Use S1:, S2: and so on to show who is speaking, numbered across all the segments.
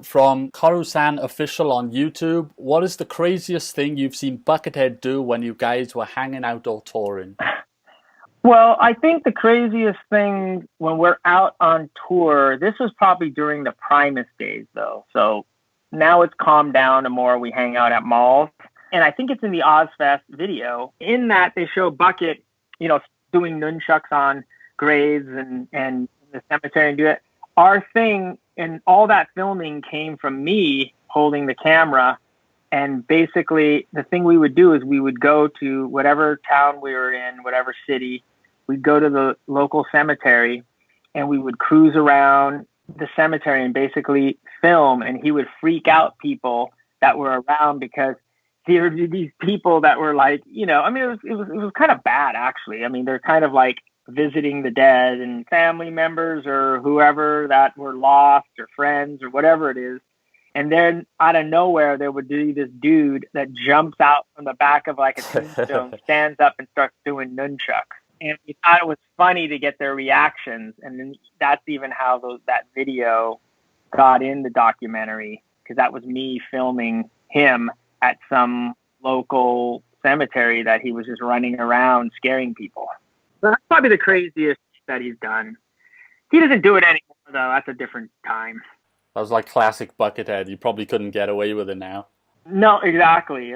S1: From Korusan Official on YouTube, what is the craziest thing you've seen Buckethead do when you guys were hanging out or touring?
S2: Well, I think the craziest thing when we're out on tour, this was probably during the Primus days, though. So now it's calmed down and more. We hang out at malls. And I think it's in the Ozfest video. In that, they show Bucket, doing nunchucks on graves and in the cemetery and do it. Our thing and all that filming came from me holding the camera. And basically, the thing we would do is we would go to whatever town we were in, whatever city. We'd go to the local cemetery and we would cruise around the cemetery and basically film. And he would freak out people that were around because there were these people that were like, it was kind of bad, actually. I mean, they're kind of like visiting the dead and family members or whoever that were lost or friends or whatever it is. And then out of nowhere, there would be this dude that jumps out from the back of like a tombstone, stands up and starts doing nunchucks. And we thought it was funny to get their reactions. And then that's even how that video got in the documentary, because that was me filming him at some local cemetery that he was just running around scaring people. So that's probably the craziest that he's done. He doesn't do it anymore, though. That's a different time.
S1: That was like classic Buckethead. You probably couldn't get away with it now.
S2: No, exactly.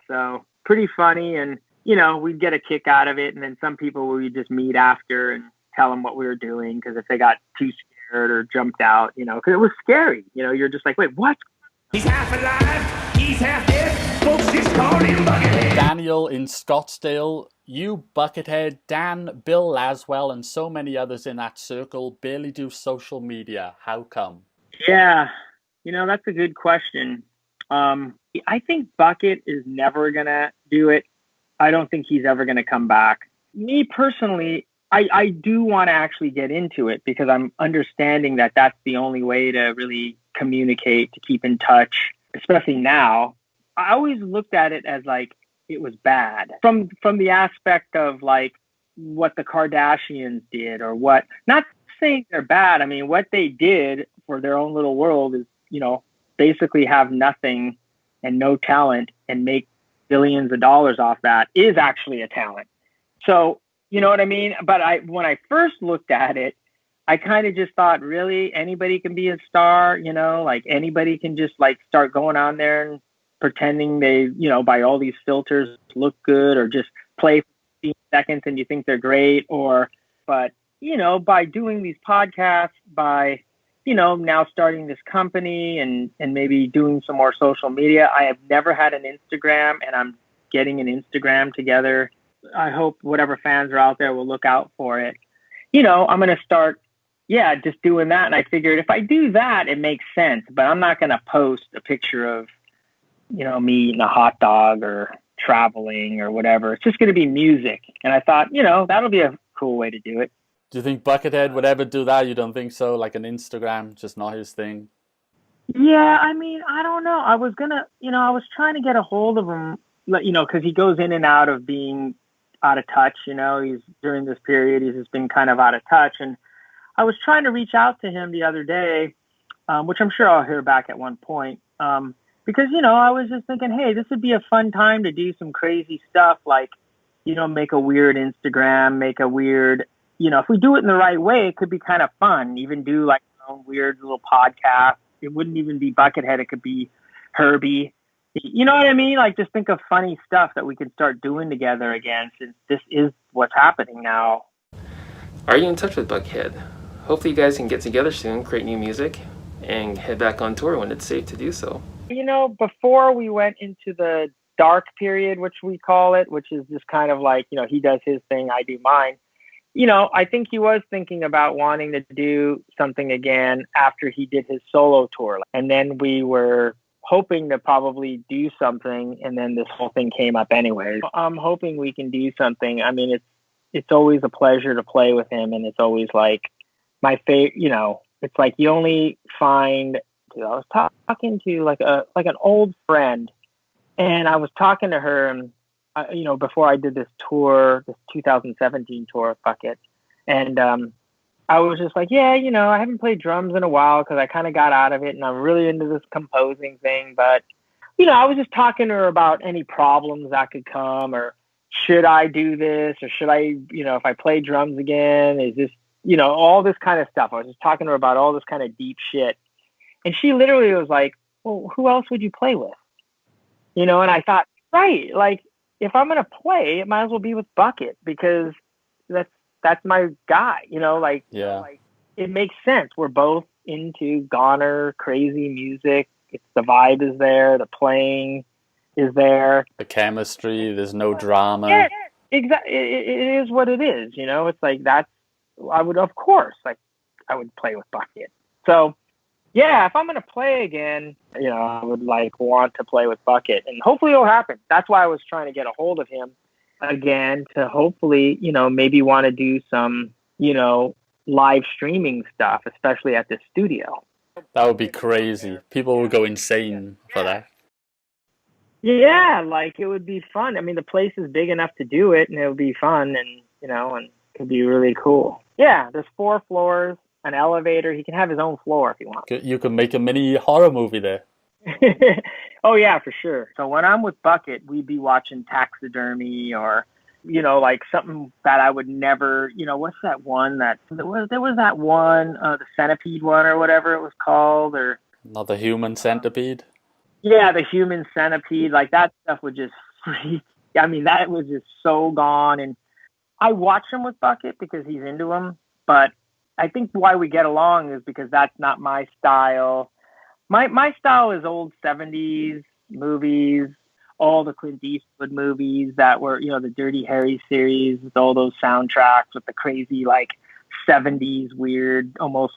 S2: So pretty funny. And, we'd get a kick out of it. And then some people we would just meet after and tell them what we were doing. Because if they got too scared or jumped out, because it was scary. You're just like, wait, what?
S3: He's half alive. He's half dead. Folks just call him Buckethead.
S1: Daniel in Scottsdale, you, Buckethead, Dan, Bill Laswell, and so many others in that circle barely do social media. How come?
S2: Yeah, that's a good question. I think Bucket is never going to do it. I don't think he's ever going to come back. Me personally, I do want to actually get into it because I'm understanding that that's the only way to really communicate, to keep in touch, especially now. I always looked at it as like it was bad from the aspect of like what the Kardashians did or what, not saying they're bad. I mean, what they did for their own little world is, basically have nothing and no talent and make billions of dollars off that is actually a talent. So, you know what I mean? But when I first looked at it, I kind of just thought, really, anybody can be a star, like anybody can just like start going on there and pretending they, by all these filters look good or just play for 15 seconds and you think they're great but by doing these podcasts, by, now starting this company and maybe doing some more social media. I have never had an Instagram and I'm getting an Instagram together. I hope whatever fans are out there will look out for it. I'm going to start, just doing that. And I figured if I do that, it makes sense, but I'm not going to post a picture of, me eating a hot dog or traveling or whatever. It's just going to be music. And I thought, that'll be a cool way to do it.
S1: Do you think Buckethead would ever do that? You don't think so? Like an Instagram, just not his thing?
S2: Yeah, I mean, I don't know. I was trying to get a hold of him, because he goes in and out of being out of touch. He's during this period, he's just been kind of out of touch. And I was trying to reach out to him the other day, which I'm sure I'll hear back at one point. Because, I was just thinking, hey, this would be a fun time to do some crazy stuff like, make a weird Instagram, make a weird, if we do it in the right way, it could be kind of fun. Even do like our own weird little podcast. It wouldn't even be Buckethead. It could be Herbie. You know what I mean? Like just think of funny stuff that we can start doing together again, since this is what's happening now.
S4: Are you in touch with Buckethead? Hopefully you guys can get together soon, create new music, and head back on tour when it's safe to do so.
S2: Before we went into the dark period, which we call it, which is just kind of like, he does his thing, I do mine. I think he was thinking about wanting to do something again after he did his solo tour. And then we were hoping to probably do something, and then this whole thing came up anyway. I'm hoping we can do something. I mean, it's always a pleasure to play with him, and it's always like my favorite, it's like you only find, I was talking to like an old friend, and I was talking to her, and before I did this tour, this 2017 tour of Bucket, and I was just like, yeah, I haven't played drums in a while because I kind of got out of it and I'm really into this composing thing. But, I was just talking to her about any problems that could come, or should I do this, or should I, if I play drums again, is this, all this kind of stuff. I was just talking to her about all this kind of deep shit. And she literally was like, well, who else would you play with? And I thought, right, like, if I'm going to play, it might as well be with Bucket, because that's my guy,
S1: Yeah.
S2: It makes sense. We're both into goner, crazy music. The vibe is there. The playing is there.
S1: The chemistry, there's no drama.
S2: Yeah, exactly. It is what it is. It's like I would, of course, I would play with Bucket. So, yeah, if I'm going to play again, I would want to play with Bucket, and hopefully it'll happen. That's why I was trying to get a hold of him again, to hopefully, maybe want to do some, live streaming stuff, especially at the studio.
S1: That would be crazy. People would go insane for that.
S2: Yeah, it would be fun. I mean, the place is big enough to do it, and it would be fun, and, and it could be really cool. Yeah, there's 4 floors, an elevator. He can have his own floor if he wants.
S1: You could make a mini horror movie there.
S2: Oh, yeah, for sure. So when I'm with Bucket, we'd be watching taxidermy, or, something that I would never, what's that one there was that one, the centipede one or whatever it was called, or.
S1: Not the human centipede?
S2: Yeah, the human centipede, that stuff would just freak. I mean, that was just so gone. And I watch him with Bucket because he's into him, but I think why we get along is because that's not my style. My style is old 70s movies, all the Clint Eastwood movies that were, the Dirty Harry series with all those soundtracks with the crazy, 70s weird, almost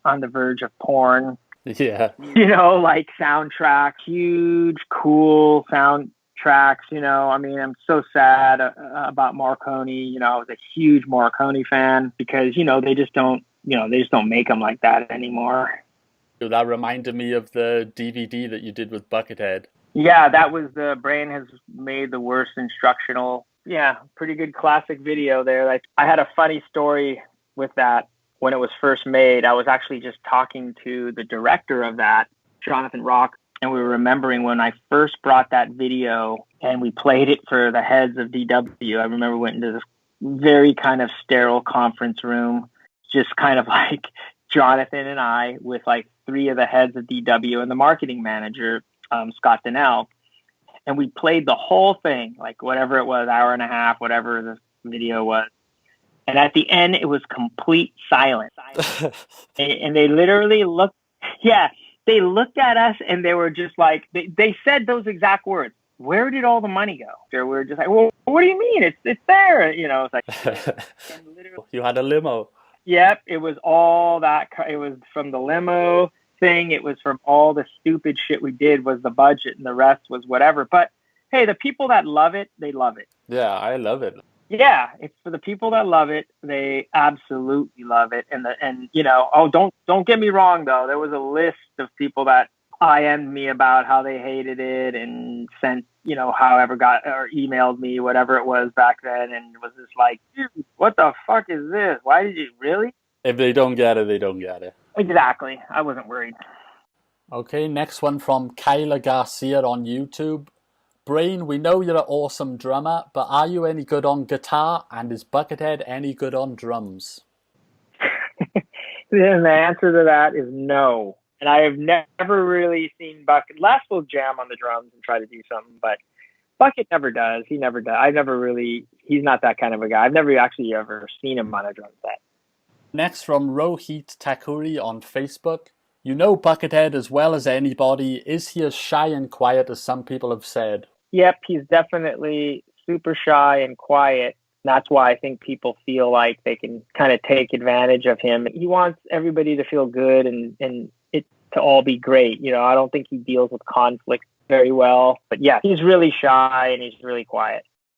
S2: on the verge of porn.
S1: Yeah.
S2: Soundtracks, huge, cool soundtracks, I mean, I'm so sad about Morricone. I was a huge Morricone fan because, they just don't make them like that anymore.
S1: That reminded me of the DVD that you did with Buckethead.
S2: Yeah, that was the Brain Has Made the Worst Instructional. Yeah, pretty good classic video there. I had a funny story with that. When it was first made, I was actually just talking to the director of that, Jonathan Rock, and we were remembering when I first brought that video and we played it for the heads of DW. I remember we went into this very kind of sterile conference room, just kind of Jonathan and I with 3 of the heads of DW and the marketing manager, Scott Donnell. And we played the whole thing, whatever it was, hour and a half, whatever the video was. And at the end, it was complete silence. And they literally looked at us and they were just they said those exact words. Where did all the money go? We were just well, what do you mean? It's there. It's and literally,
S1: You had a limo.
S2: Yep. It was all that. It was from the limo thing. It was from all the stupid shit we did was the budget, and the rest was whatever. But hey, the people that love it, they love it.
S1: Yeah, I love it.
S2: Yeah, it's for the people that love it. They absolutely love it. And don't get me wrong though. There was a list of people that IM'd me about how they hated it and sent, however got or emailed me, whatever it was back then, and it was just dude, what the fuck is this? Why did you really?
S1: If they don't get it, they don't get it.
S2: Exactly. I wasn't worried.
S1: Okay, next one from Kyla Garcia on YouTube. Brain, we know you're an awesome drummer, but are you any good on guitar, and is Buckethead any good on drums?
S2: The answer to that is no. And I have never really seen Bucket. Les will jam on the drums and try to do something, but Bucket never does. He never does. He's not that kind of a guy. I've never actually ever seen him on a drum set.
S1: Next from Rohit Takuri on Facebook. You know Buckethead as well as anybody. Is he as shy and quiet as some people have said?
S2: Yep, he's definitely super shy and quiet. That's why I think people feel like they can kind of take advantage of him. He wants everybody to feel good and it to all be great. I don't think he deals with conflict very well. But yeah, he's really shy and he's really quiet.